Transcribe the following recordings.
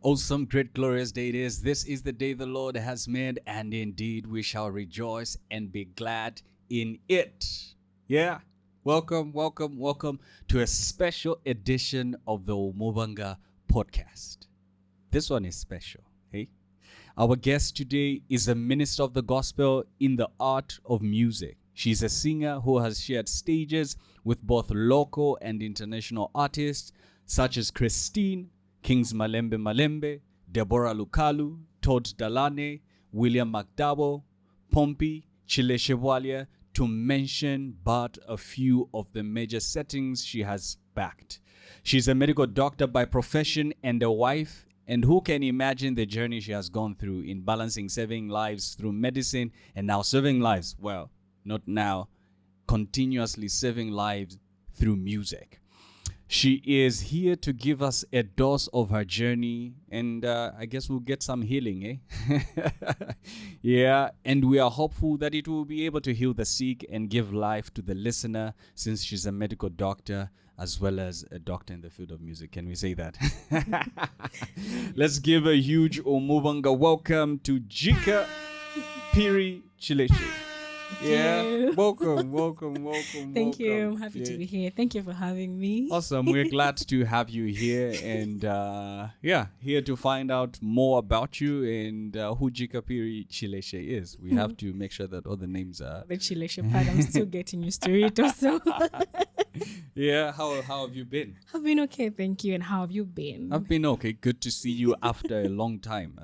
Awesome, great, glorious day it is. This is the day the Lord has made, and indeed we shall rejoice and be glad in it. Yeah. Welcome to a special edition of the Umubanga podcast. This one is special, hey? Our guest today is a minister of the gospel in the art of music. She's a singer who has shared stages with both local and international artists such as Christine, Kings Malembe, Deborah Lukalu, Todd Dalane, William McDowell, Pompey, Chile Chevalier, to mention but a few of the major settings she has backed. She's a medical doctor by profession and a wife, and who can imagine the journey she has gone through in balancing saving lives through medicine and now saving lives, well, not now, continuously saving lives through music. She is here to give us a dose of her journey, and I guess we'll get some healing, eh? Yeah, and we are hopeful that it will be able to heal the sick and give life to the listener, since she's a medical doctor as well as a doctor in the field of music. Can we say that? Let's give a huge Umubanga welcome to Jika, Phiri, Chile. Yeah, welcome. Thank you. I'm happy to be here. Thank you for having me. Awesome. We're glad to have you here, and here to find out more about you and who Jika Phiri Chileshe is. We have to make sure that all the names are the Chileshe part. I'm still getting used to it also. Yeah, how have you been? I've been okay, thank you. And how have you been? I've been okay. Good to see you after a long time.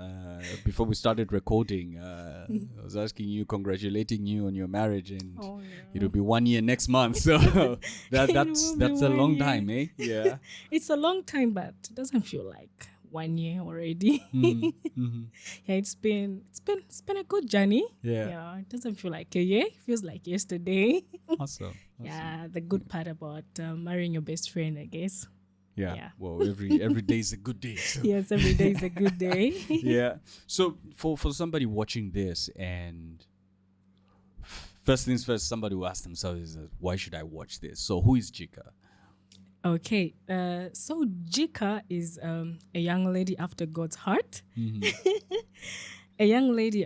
Before we started recording, I was asking you, congratulating you on your marriage, and it'll be 1 year next month. So that's a long time, eh? Yeah. It's a long time, but it doesn't feel like 1 year already. Yeah, it's been a good journey. Yeah, it doesn't feel like a year. It feels like yesterday. Awesome. Yeah, the good part about marrying your best friend, I guess. Yeah. Well, every day is a good day. So. Yes, every day is a good day. Yeah. So for somebody watching this, and first things first, somebody will ask themselves, why should I watch this? So who is Jika? Okay, so Jika is a young lady after God's heart. A young lady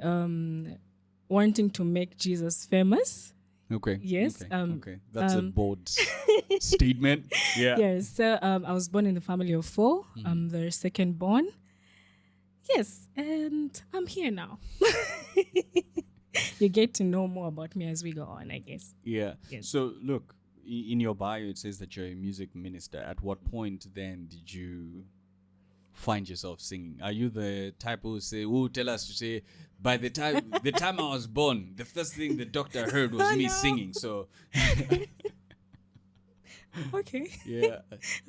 wanting to make Jesus famous. Okay. Yes. Okay. That's a bold statement. Yeah. Yes. So I was born in a family of 4. I'm the second born. Yes, and I'm here now. You get to know more about me as we go on, I guess. Yeah. Yes. So look, in your bio it says that you're a music minister. At what point then did you find yourself singing? Are you the type who say, tell us to say, by the time I was born, the first thing the doctor heard was me singing? So okay. Yeah.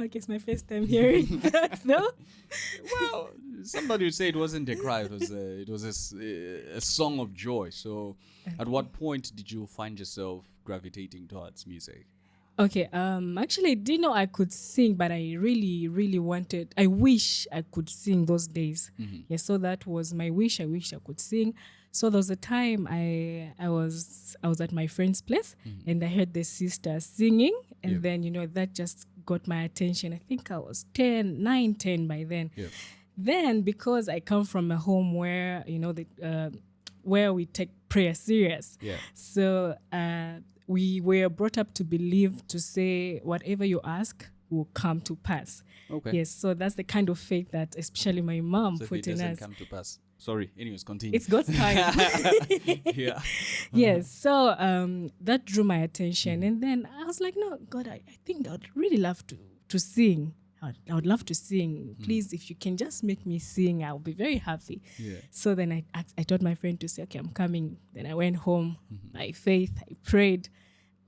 Okay, it's my first time hearing that though. Well, somebody would say it wasn't a cry, it was a song of joy. So at what point did you find yourself gravitating towards music? Okay, actually I didn't know I could sing, but I really wanted, I wish I could sing those days. Yeah, so that was my wish. I wish I could sing. So there was a time I was at my friend's place, and I heard the sister singing, and then, that just got my attention. I think I was 10 by then. Yeah. Then, because I come from a home where, where we take prayer serious. Yeah. So, we were brought up to believe, to say whatever you ask will come to pass. Okay. Yes, so that's the kind of faith that especially my mom put in us. So if it doesn't come to pass. Sorry, anyways, continue. It's God's time. Yeah. Yes, so that drew my attention. And then I was like, no, God, I think I would really love to sing. I would love to sing. Please, if you can just make me sing, I'll be very happy. Yeah. So then I told my friend to say, okay, I'm coming. Then I went home by faith. I prayed.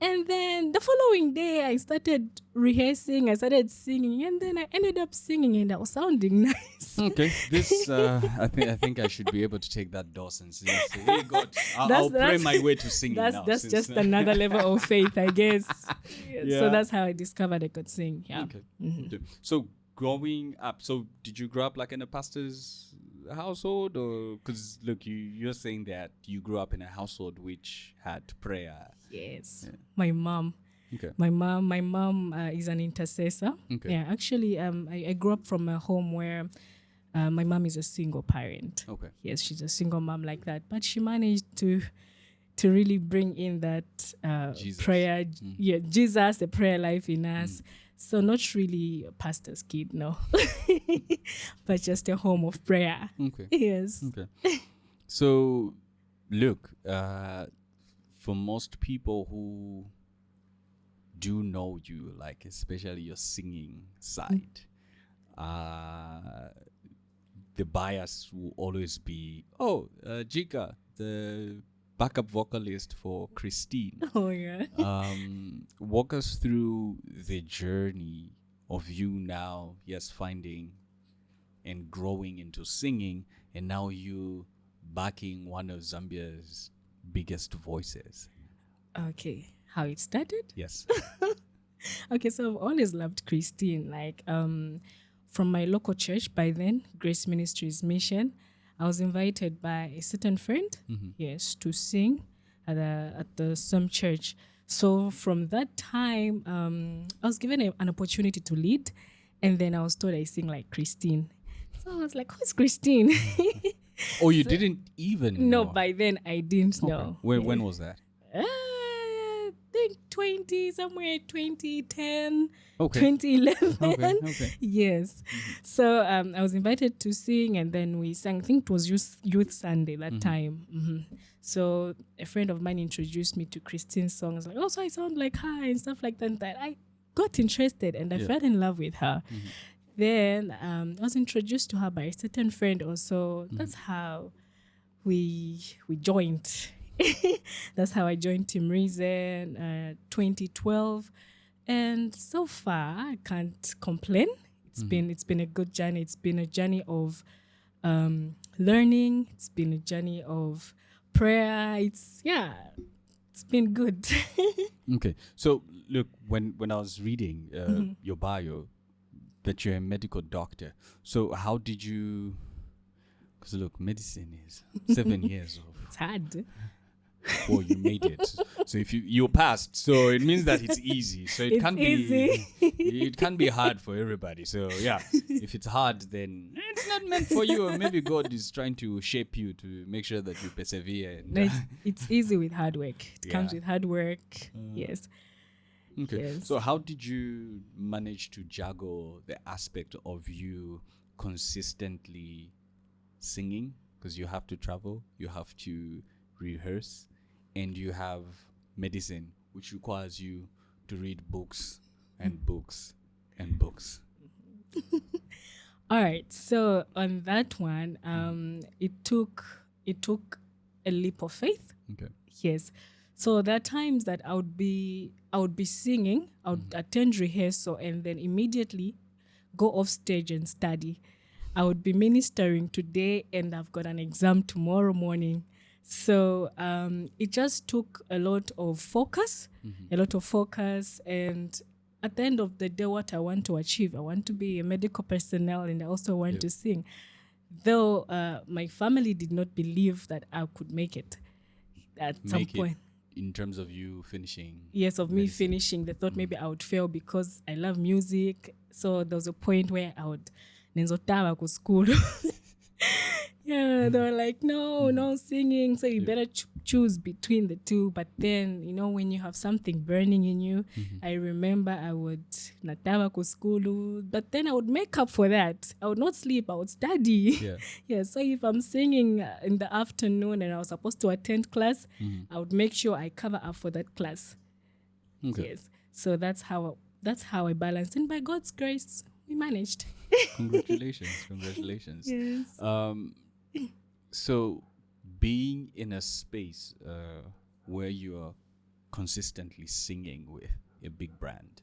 And then the following day, I started rehearsing. I started singing. And then I ended up singing, and I was sounding nice. Okay. This, I think I should be able to take that dose and say, hey, God, I'll pray my way to singing now. That's just another level of faith, I guess. Yeah. So that's how I discovered I could sing. Yeah. Okay. So growing up, did you grow up like in a pastor's household, or because look, you're saying that you grew up in a household which had prayer? Yes. Yeah. My mom is an intercessor. Okay. Yeah, actually I grew up from a home where My mom is a single parent. Okay. Yes, she's a single mom like that. But she managed to really bring in that Jesus. prayer, Jesus, the prayer life in us. So not really a pastor's kid, no, but just a home of prayer. Okay. Yes. Okay. So, look, for most people who do know you, like especially your singing side, the bias will always be, Jika, the backup vocalist for Christine. Oh yeah. Walk us through the journey of you now, yes, finding and growing into singing, and now you backing one of Zambia's biggest voices. Okay, how it started? Yes. Okay, so I've always loved Christine. Like from my local church by then, Grace Ministries Mission, I was invited by a certain friend, yes, to sing at the same church. So from that time, I was given an opportunity to lead, and then I was told I sing like Christine. So I was like, "Who's Christine?" Oh, you didn't even No, know? by then I didn't Okay. know. When was that? I think 2010, Okay. 2011. Okay. Yes. So I was invited to sing, and then we sang. I think it was Youth Sunday that time. So a friend of mine introduced me to Christine's songs. Like, oh, so I sound like her and stuff like that. That I got interested, and I fell in love with her. Then I was introduced to her by a certain friend also. That's how we joined. That's how I joined Team Reason 2012, and so far I can't complain. It's been a good journey. It's been a journey of learning. It's been a journey of prayer. It's been good. Okay. So look, when I was reading your bio, that you're a medical doctor. So how did you? Because look, medicine is 7 years of. It's hard. Well, you made it. So if you passed, so it means that it's easy. So it It's can't easy. be it can be hard for everybody. So yeah, if it's hard, then it's not meant for you. Or maybe God is trying to shape you to make sure that you persevere. And, No, it's easy with hard work. It comes Yeah. with hard work. Yes. Okay. Yes. So how did you manage to juggle the aspect of you consistently singing? Because you have to travel, you have to rehearse, and you have medicine, which requires you to read books and books and books. All right. So on that one, it took a leap of faith. Okay. Yes. So there are times that I would be singing, I would attend rehearsal, and then immediately go off stage and study. I would be ministering today, and I've got an exam tomorrow morning. So it just took a lot of focus, and at the end of the day, what I want to achieve, I want to be a medical personnel, and I also want to sing. Though my family did not believe that I could make it at some point. In terms of you finishing. Yes, of me finishing, they thought maybe I would fail because I love music. So there was a point where I would nenzotawa ku school. Yeah, they were like, no singing. So you better choose between the two. But then, when you have something burning in you, I remember I would natawa ku school, but then I would make up for that. I would not sleep. I would study. Yeah. Yeah. So if I'm singing in the afternoon and I was supposed to attend class, I would make sure I cover up for that class. Okay. Yes. So that's how I balanced. And by God's grace, we managed. Congratulations. Yes. So being in a space where you are consistently singing with a big brand,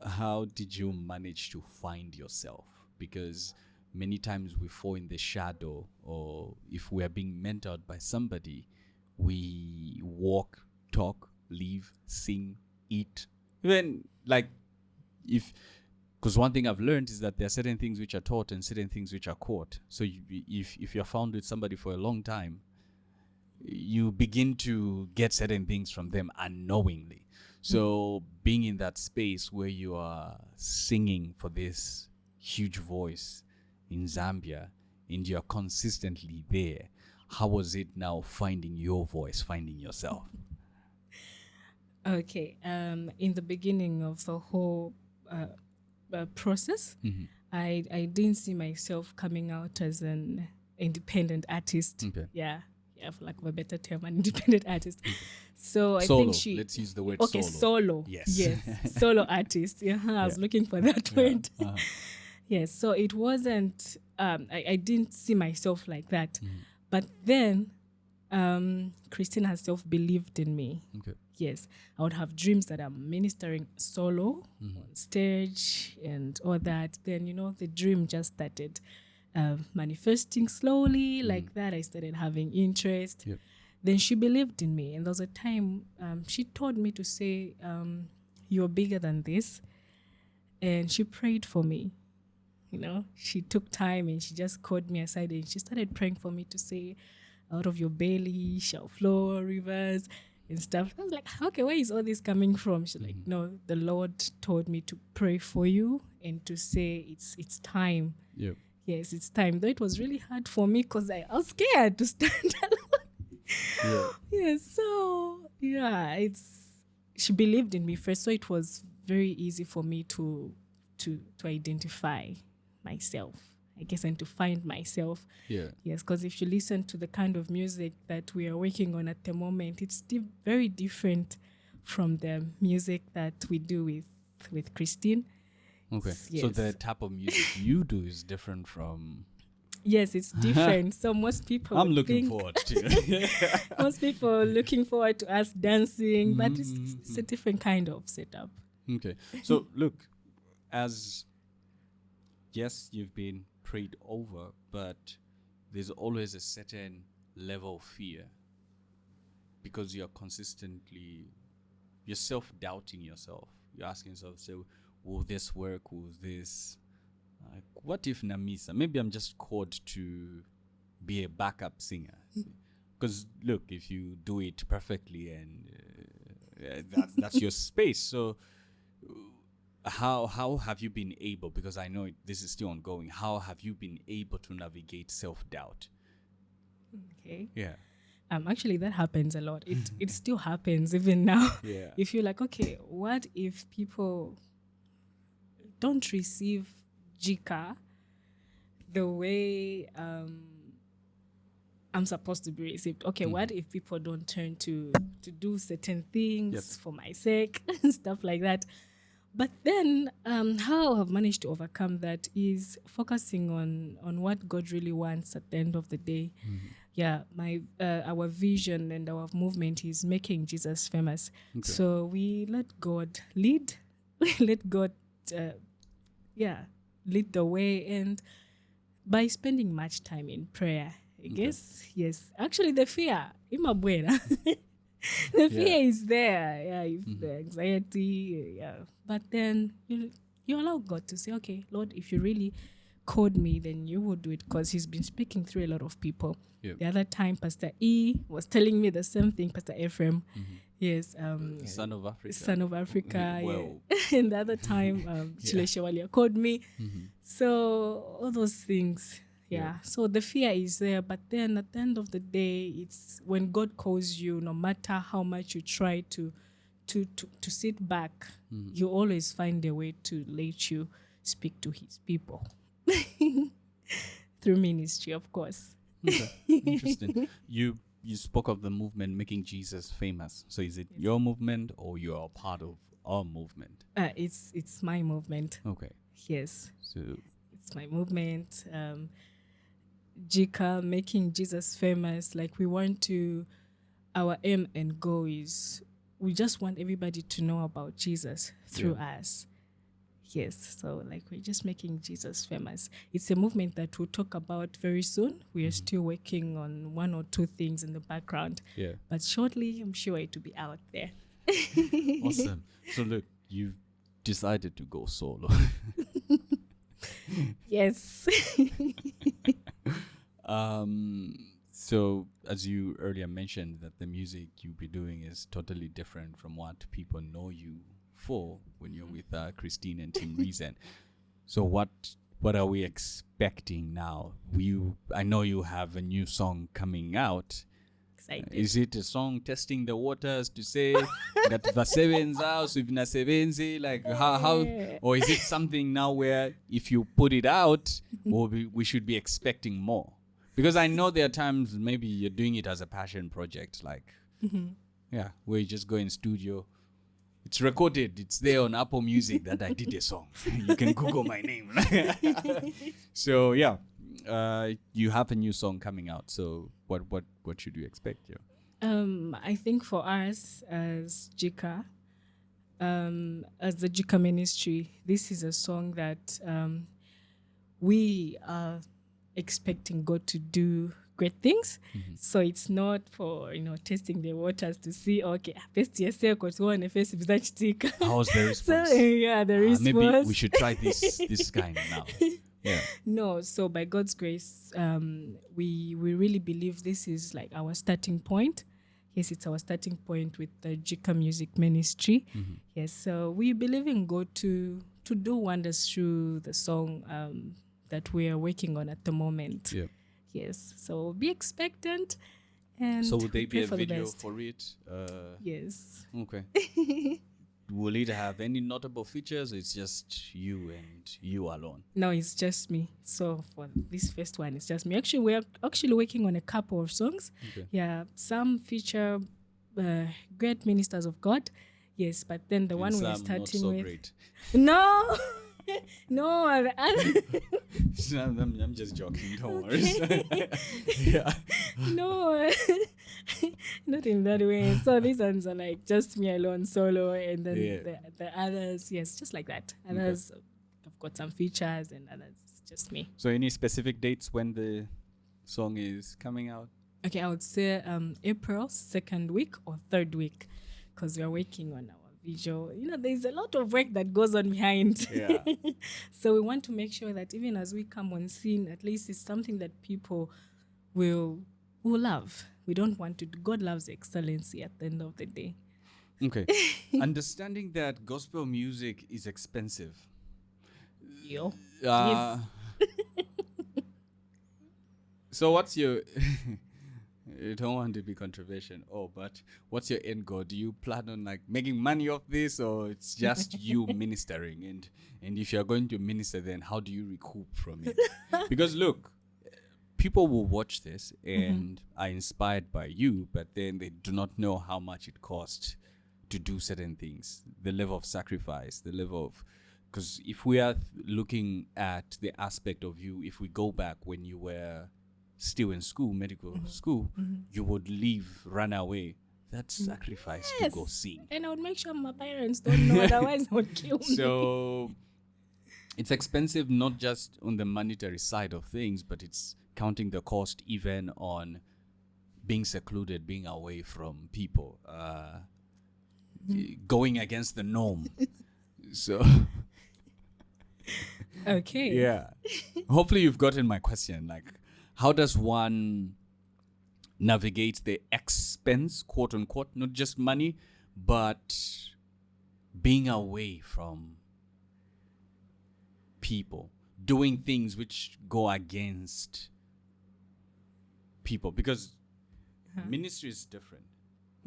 how did you manage to find yourself? Because many times we fall in the shadow, or if we are being mentored by somebody, we walk, talk, live, sing, eat. Even like because one thing I've learned is that there are certain things which are taught and certain things which are caught. So if you're found with somebody for a long time, you begin to get certain things from them unknowingly. So being in that space where you are singing for this huge voice, in Zambia, and you're consistently there. How was it now finding your voice, finding yourself? Okay. In the beginning of the whole process, I didn't see myself coming out as an independent artist. Okay. Yeah, for lack of a better term, an independent artist. So I Solo. think Let's use the word okay, solo. solo. Yes. Solo artist. Yeah, I was looking for that word. Yes, so it wasn't. I didn't see myself like that, but then Christine herself believed in me. Okay. Yes, I would have dreams that I'm ministering solo on stage and all that. Then, the dream just started manifesting slowly like that. I started having interest. Yep. Then she believed in me. And there was a time she told me to say, you're bigger than this. And she prayed for me. She took time and she just called me aside and she started praying for me to say, out of your belly shall flow rivers and stuff. I was like, okay, where is all this coming from? She's like, no, the Lord told me to pray for you and to say it's time. Yep. Yes, it's time. Though it was really hard for me because I was scared to stand alone. Yeah. So she believed in me first, so it was very easy for me to identify myself, I guess, and to find myself. Yeah. Yes, because if you listen to the kind of music that we are working on at the moment, it's very different from the music that we do with Christine. Okay. Yes. So the type of music you do is different from... Yes, it's different. So most people I'm looking forward to it. most people are looking forward to us dancing, but it's a different kind of setup. Okay. So look, yes, you've been prayed over, but there's always a certain level of fear because you're self-doubting yourself. You're asking yourself, so will this work? Will this, what if Namisa? Maybe I'm just called to be a backup singer. Because look, if you do it perfectly and that's your space. So how have you been able, because I know this is still ongoing, how have you been able to navigate self-doubt? Okay. Yeah. Actually, that happens a lot. It still happens even now. Yeah. If you're like, okay, what if people don't receive Jika the way I'm supposed to be received? Okay, what if people don't turn to do certain things for my sake and stuff like that? But then how I've managed to overcome that is focusing on what God really wants at the end of the day. Yeah, our vision and our movement is making Jesus famous. Okay. So we let God lead. Let God, lead the way. And by spending much time in prayer, I guess, yes. Actually, the fear, imabwera. The fear is there, the anxiety, But then you allow God to say, okay, Lord, if you really called me, then you will do it, because he's been speaking through a lot of people. Yep. The other time, Pastor E was telling me the same thing, Pastor Ephraim. Yes. Son of Africa. Son of Africa. Well. Yeah. And the other time, Chile Shewalia called me. So all those things. Yeah. So the fear is there, but then at the end of the day, it's when God calls you, no matter how much you try to sit back, you always find a way to let you speak to his people. Through ministry, of course. Okay. Interesting. You spoke of the movement making Jesus famous. So is it your movement or you're a part of our movement? It's my movement. Okay. Yes. So it's my movement. Jika, making Jesus famous. Like, we want to, our aim and goal is, we just want everybody to know about Jesus through us. Yes, so like, we're just making Jesus famous. It's a movement that we'll talk about very soon. We are still working on one or two things in the background. Yeah. But shortly, I'm sure it will be out there. Awesome. So look, you've decided to go solo. Yes. So as you earlier mentioned, that the music you'll be doing is totally different from what people know you for when you're with Christine and Team Reason. So what what are we expecting now? I know you have a new song coming out. Excited. Is it a song testing the waters to say that vasebenza usivinasebenzi, like how, or is it something now where if you put it out, we should be expecting more? Because I know there are times maybe you're doing it as a passion project, like where you just go in studio. It's recorded. It's there on Apple Music that I did a song. You can Google my name. So you have a new song coming out. So what should you expect? I think for us as Jika, as the Jika ministry, this is a song that we are expecting God to do great things. So it's not for testing the waters to see best yourself or to on face that Jika. How's the response? So the response. Maybe we should try this kind now. Yeah. No, so by God's grace, we really believe this is like our starting point. Yes, it's our starting point with the Jika Music Ministry. Yes, so we believe in God to do wonders through the song that we are working on at the moment. Yeah. Yes, so be expectant. And so would there be a for video for it? Yes. Okay. Will it have any notable features? Or it's just you and you alone? No, it's just me. So for this first one, it's just me. Actually, we're actually working on a couple of songs. Okay. Yeah, some feature great ministers of God. Yes, but then the And one we're some starting not so with. Great. No, no. I'm just joking. Don't worry. Yeah. No, not in that way. So these ones are like just me alone, solo, and then the others, yes, just like that. Others, I've got some features, and others, it's just me. So any specific dates when the song is coming out? Okay, I would say April 2nd week or 3rd week, because we are working on our visual. There's a lot of work that goes on behind. Yeah. So we want to make sure that even as we come on scene, at least it's something that people will love. We don't want to. God loves excellency at the end of the day. Okay. Understanding that gospel music is expensive. Yo. Yes. So what's your... You don't want to be controversial. But what's your end goal? Do you plan on like making money off this, or it's just you ministering? And if you're going to minister, then how do you recoup from it? Because look, people will watch this and are inspired by you, but then they do not know how much it costs to do certain things, the level of sacrifice, the level of... Because if we are looking at the aspect of you, if we go back when you were still in school, medical school, you would leave, run away. That's sacrifice to go sing. And I would make sure my parents don't know, otherwise they would kill me. So it's expensive, not just on the monetary side of things, but it's counting the cost even on being secluded, being away from people, going against the norm. So okay. Yeah. Hopefully you've gotten my question. Like, how does one navigate the expense, quote unquote, not just money, but being away from people, doing things which go against people? Because ministry is different.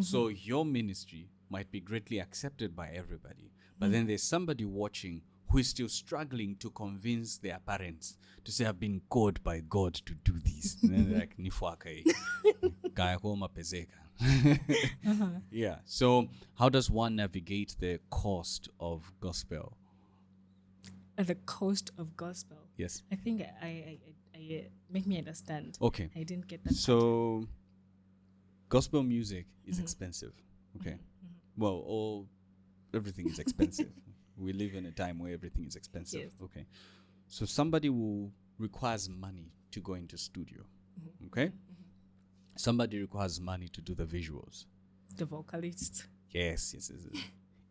So your ministry might be greatly accepted by everybody, but then there's somebody watching who is still struggling to convince their parents to say, I've been called by God to do this. And then they're like, Nifuaka, kaya ko mapezeka. Yeah. So how does one navigate the cost of gospel? The cost of gospel? Yes. I think I make me understand. Okay. I didn't get that. So gospel music is expensive. Okay. Well, everything is expensive. We live in a time where everything is expensive. Yes. Okay. So somebody who requires money to go into studio. Okay. Somebody requires money to do the visuals. The vocalist. Yes.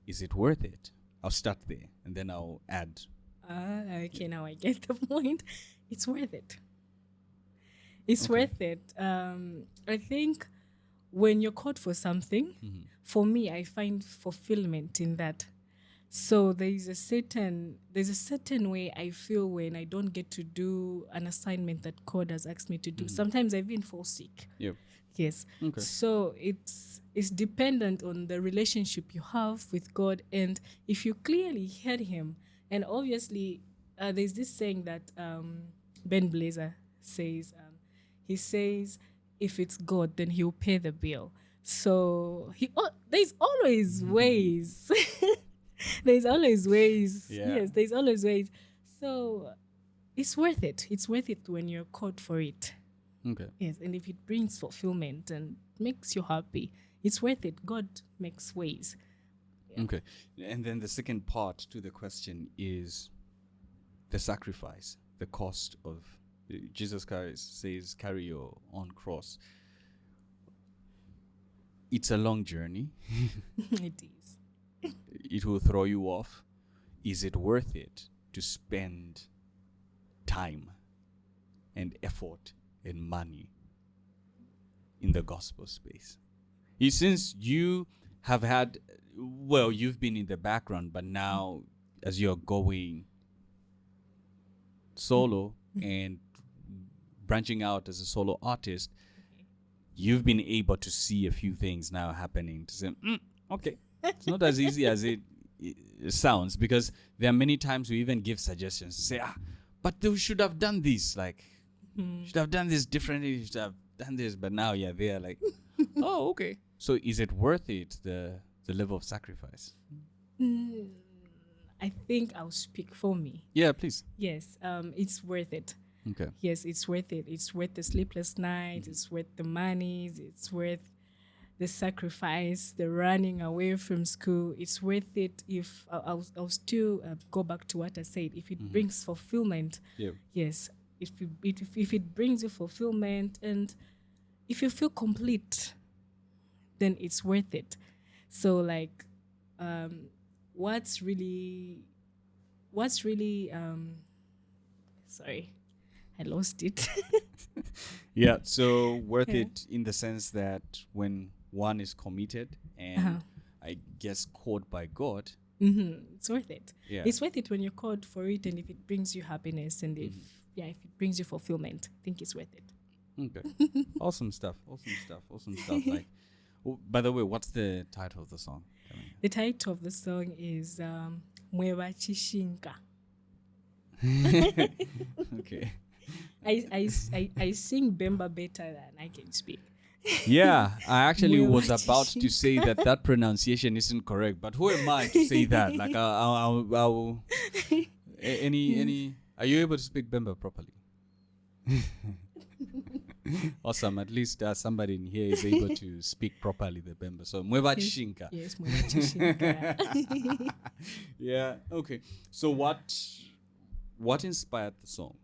Is it worth it? I'll start there and then I'll add. Okay, now I get the point. It's worth it. It's worth it. I think when you're called for something, for me, I find fulfillment in that. So there's a certain way I feel when I don't get to do an assignment that God has asked me to do. Sometimes I even fall sick. Yep. Yes. Okay. So it's dependent on the relationship you have with God, and if you clearly heard Him. And obviously, there's this saying that Ben Blazer says. He says, "If it's God, then He'll pay the bill." So there's always ways. There's always ways. Yeah. Yes, there's always ways. So it's worth it. It's worth it when you're called for it. Okay. Yes, and if it brings fulfillment and makes you happy, it's worth it. God makes ways. Okay. And then the second part to the question is the sacrifice, the cost of Jesus Christ says, carry your own cross. It's a long journey. It is. It will throw you off. Is it worth it to spend time and effort and money in the gospel space? Since you have had, well, you've been in the background, but now as you're going solo and branching out as a solo artist, you've been able to see a few things now happening to say, okay, it's not as easy as it sounds, because there are many times we even give suggestions to say, but they should have done this, like, should have done this differently, should have done this, but now, yeah, they are like, oh, okay. So is it worth it, the level of sacrifice? I think I'll speak for me. Yeah, please. Yes, it's worth it. Okay. Yes, it's worth it. It's worth the sleepless nights. It's worth the monies. It's worth the sacrifice, the running away from school. It's worth it if I'll still go back to what I said. If it brings fulfillment, yes. If it brings you fulfillment and if you feel complete, then it's worth it. So like, what's really, sorry, I lost it. Yeah, so worth it in the sense that when one is committed and I guess called by God. It's worth it. Yeah. It's worth it when you're called for it, and if it brings you happiness, and if it brings you fulfillment, I think it's worth it. Okay. Awesome stuff. Like, by the way, what's the title of the song? The title of the song is Mweba Chishinka. Okay. I sing Bemba better than I can speak. Yeah, I actually was about to say that pronunciation isn't correct, but who am I to say that? Like, I'll any. Are you able to speak Bemba properly? Awesome. At least somebody in here is able to speak properly the Bemba. So Mweba Chishinka. Yes, Mweba Chishinka. Yeah. Okay. So what inspired the song?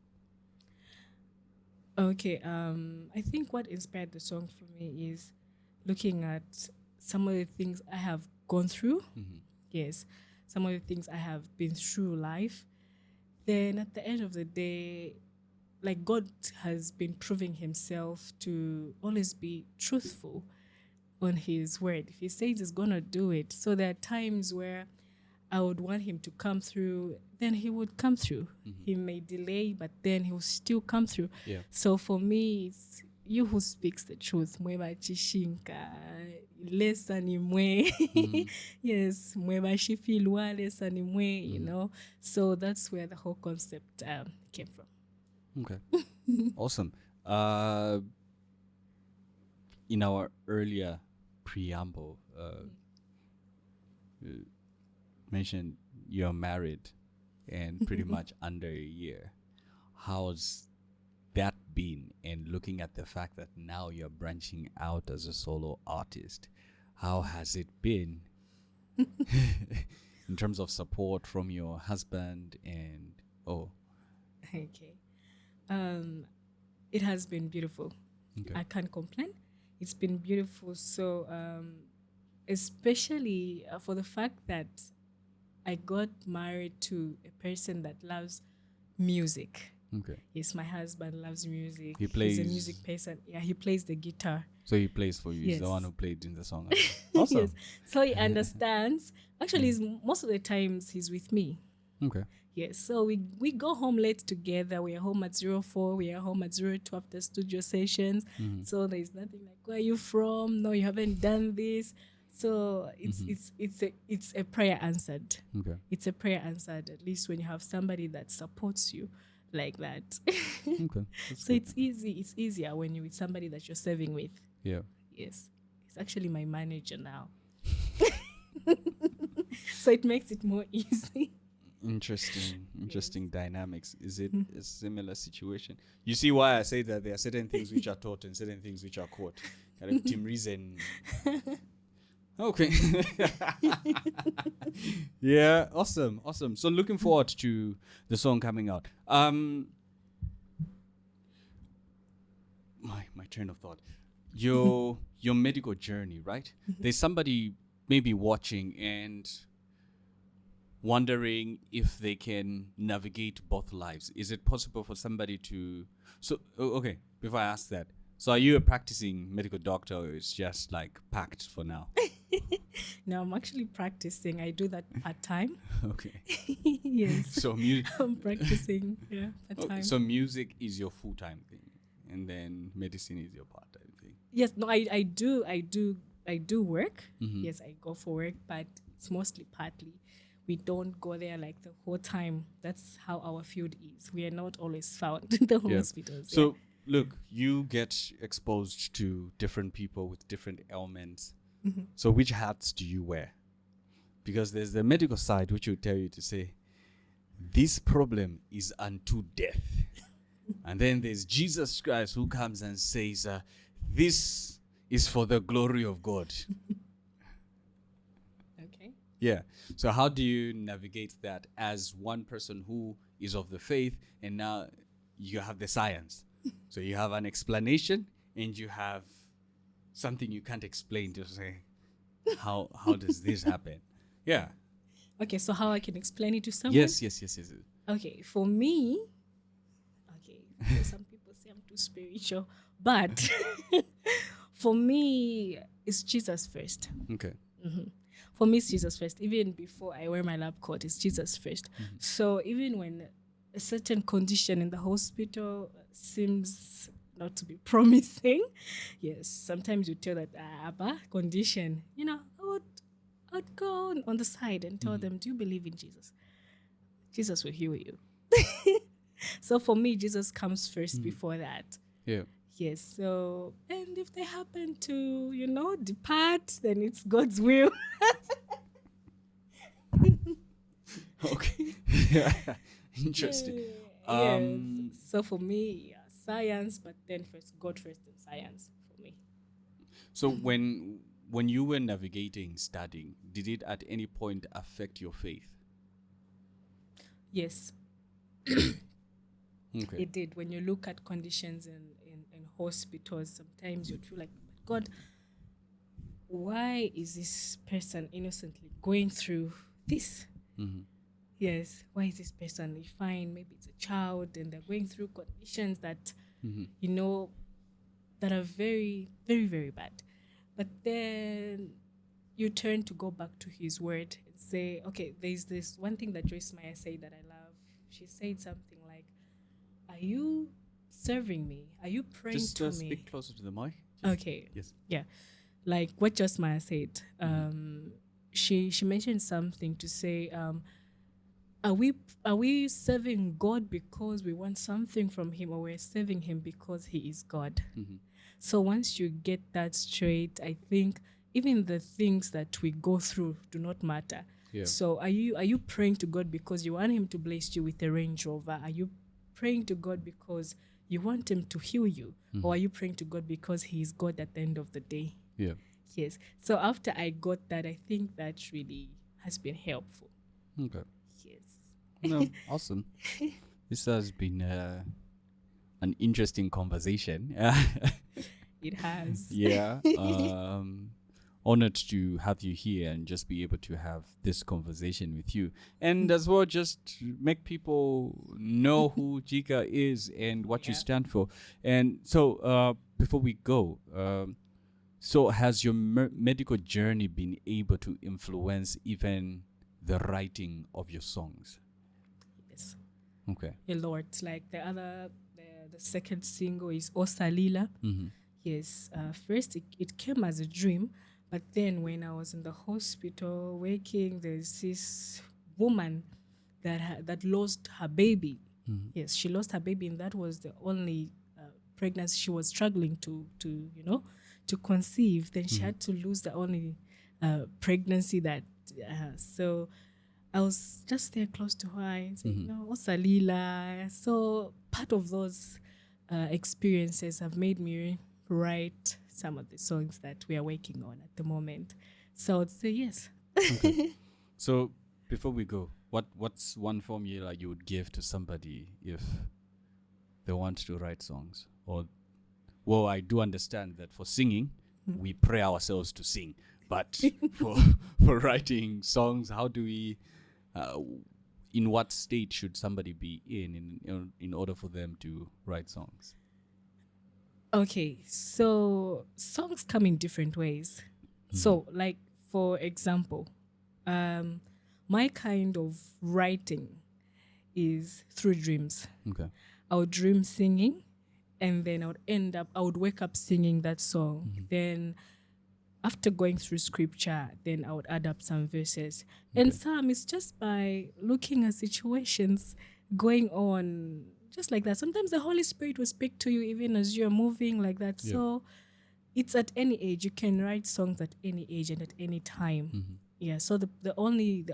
Okay, I think what inspired the song for me is looking at some of the things I have gone through. Yes, some of the things I have been through life. Then at the end of the day, like, God has been proving himself to always be truthful on his word. If he says he's going to do it. So there are times where I would want him to come through, then he would come through. He may delay, but then he will still come through. Yeah. So for me, it's you who speaks the truth. Mweba chishinka, lesa ni mwe. Yes, mweba shifilwa, lesa ni mwe, you know. So that's where the whole concept came from. Okay. Awesome. In our earlier preamble, mentioned you're married and pretty much under a year. How's that been? And looking at the fact that now you're branching out as a solo artist, how has it been in terms of support from your husband and Okay. It has been beautiful. Okay. I can't complain. It's been beautiful. So especially for the fact that I got married to a person that loves music. Okay. Yes, my husband loves music. He He's plays- a music person. Yeah, he plays the guitar. So he plays for you. He's the Yes. one who played in the song. Awesome. Yes. So he understands. Actually, most of the times he's with me. Okay. Yes. So we go home late together. We are home at 04. We are home at 02 after studio sessions. So there's nothing like, where are you from? No, you haven't done this. So it's a prayer answered. Okay. It's a prayer answered, at least when you have somebody that supports you like that. Okay. That's So good. it's easier when you're with somebody that you're serving with. Yeah. Yes. It's actually my manager now. So it makes it more easy. Interesting dynamics. Is it a similar situation? You see why I say that there are certain things which are taught and certain things which are caught. Kind of team reason. Okay. Yeah, awesome. So looking forward to the song coming out. My train of thought. Your medical journey, right? There's somebody maybe watching and wondering if they can navigate both lives. Is it possible for somebody to... So, okay, before I ask that, so are you a practicing medical doctor, or it's just like packed for now? No, I'm actually practicing. I do that part-time. Okay. Yes. So I'm practicing, part-time. okay, so music is your full-time thing, and then medicine is your part-time thing. Yes, no, I do work. Yes, I go for work, but it's mostly partly. We don't go there like the whole time. That's how our field is. We are not always found in the Yeah. hospitals. So look, you get exposed to different people with different ailments. So which hats do you wear? Because there's the medical side which will tell you to say, this problem is unto death. And then there's Jesus Christ who comes and says, this is for the glory of God. Okay. Yeah. So how do you navigate that as one person who is of the faith, and now you have the science? So you have an explanation and you have something you can't explain to say, how does this happen? Yeah. Okay, so how I can explain it to someone? Yes. Okay, for me, so some people say I'm too spiritual, but for me, it's Jesus first. Okay. For me, it's Jesus first. Even before I wear my lab coat, it's Jesus first. So even when a certain condition in the hospital seems not to be promising, yes, sometimes you tell that condition, I would go on the side and tell them, do you believe in Jesus? Jesus will heal you. So for me, Jesus comes first before that. Yeah. Yes. So, and if they happen to, depart, then it's God's will. Okay. Interesting. Yes. So for me, science, but then first God first and science for me. So when you were navigating, studying, did it at any point affect your faith? Yes. Okay. It did. When you look at conditions in hospitals, sometimes you'd feel like, God, why is this person innocently going through this? Yes, why is this person? You find maybe it's a child and they're going through conditions that, that are very, very, very bad. But then you turn to go back to his word and say, okay, there's this one thing that Joyce Meyer said that I love. She said something like, are you serving me? Are you praying Just to me? speak closer to the mic. Okay. Yes. Yeah. Like what Joyce Meyer said. She mentioned something to say, are we serving God because we want something from him, or we're serving him because he is God? So once you get that straight, I think even the things that we go through do not matter. Yeah. So are you praying to God because you want him to bless you with a Range Rover? Are you praying to God because you want him to heal you? Or are you praying to God because he is God at the end of the day? Yeah. Yes. So after I got that, I think that really has been helpful. Okay. Yes. No, awesome. This has been an interesting conversation. It has. Yeah. honored to have you here and just be able to have this conversation with you. And as well, just make people know who Jika is and what you stand for. And so before we go, so has your medical journey been able to influence even the writing of your songs? Yes. Okay. A lot. Like the second single is Osalila. Yes. First, it came as a dream. But then when I was in the hospital waking, there's this woman that lost her baby. Yes, she lost her baby, and that was the only pregnancy she was struggling to conceive. Then she had to lose the only pregnancy that. So I was just there close to her and saying, Osalila. So part of those experiences have made me write some of the songs that we are working on at the moment. So I'd say yes. Okay. So before we go, what's one formula you would give to somebody if they want to write songs? Or, well, I do understand that for singing, we pray ourselves to sing. But for writing songs, how do we, in what state should somebody be in order for them to write songs? Okay, so songs come in different ways. So, like, for example, my kind of writing is through dreams. Okay. I would dream singing, and then I would wake up singing that song. Then after going through scripture, then I would add up some verses. And some it's just by looking at situations going on, just like that. Sometimes the Holy Spirit will speak to you even as you're moving like that. Yeah. So it's at any age. You can write songs at any age and at any time. Yeah. So the only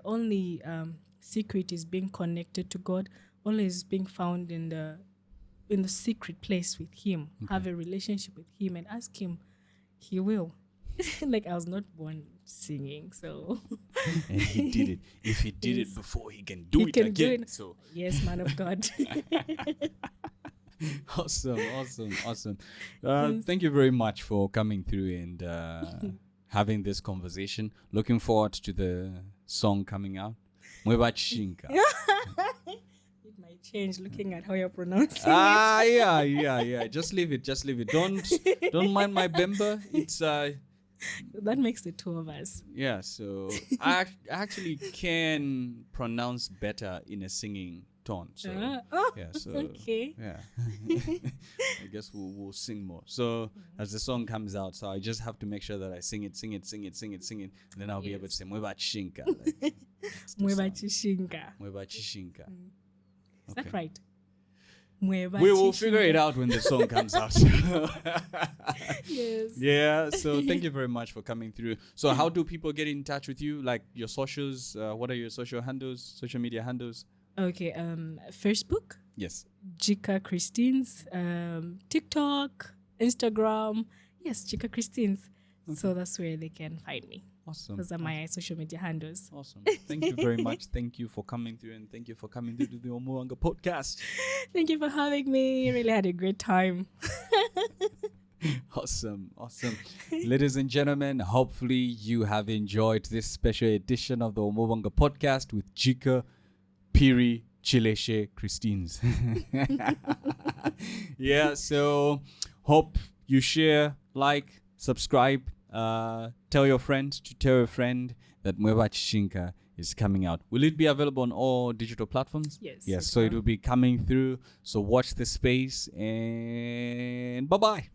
secret is being connected to God. Only is being found in the secret place with Him. Have a relationship with Him and ask Him. He will. Like, I was not born singing, so. And He did it. If He did it before, He can do it again. So yes, man of God. Awesome. Thank you very much for coming through and having this conversation. Looking forward to the song coming out. Mwebachinka. It might change looking at how you're pronouncing it. Yeah. Just leave it. Don't mind my Bemba. It's that makes the two of us. Yeah, so I actually can pronounce better in a singing tone. So yeah, so okay. Yeah. I guess we'll sing more. So as the song comes out, so I just have to make sure that I sing it, and then I'll be able to say Mwebachinka. Mwebachishinka. Is that right? We will figure it out when the song comes out. Yes. Yeah, so thank you very much for coming through. So how do people get in touch with you? Like your socials, what are your social media handles? Okay, Facebook. Yes. Jika Christines, TikTok, Instagram. Yes, Jika Christines. Okay. So that's where they can find me. Awesome. Those are my social media handles. Awesome. Thank you very much. Thank you for coming through, and thank you for coming through to the Umubanga podcast. Thank you for having me. Really had a great time. Awesome. Ladies and gentlemen, hopefully you have enjoyed this special edition of the Umubanga podcast with Jika, Phiri, Chileshe, Christines. Yeah, so hope you share, like, subscribe, tell your friend to tell a friend that Mwebachishinka is coming out. Will it be available on all digital platforms? Yes. So it will be coming through. So watch the space and bye-bye.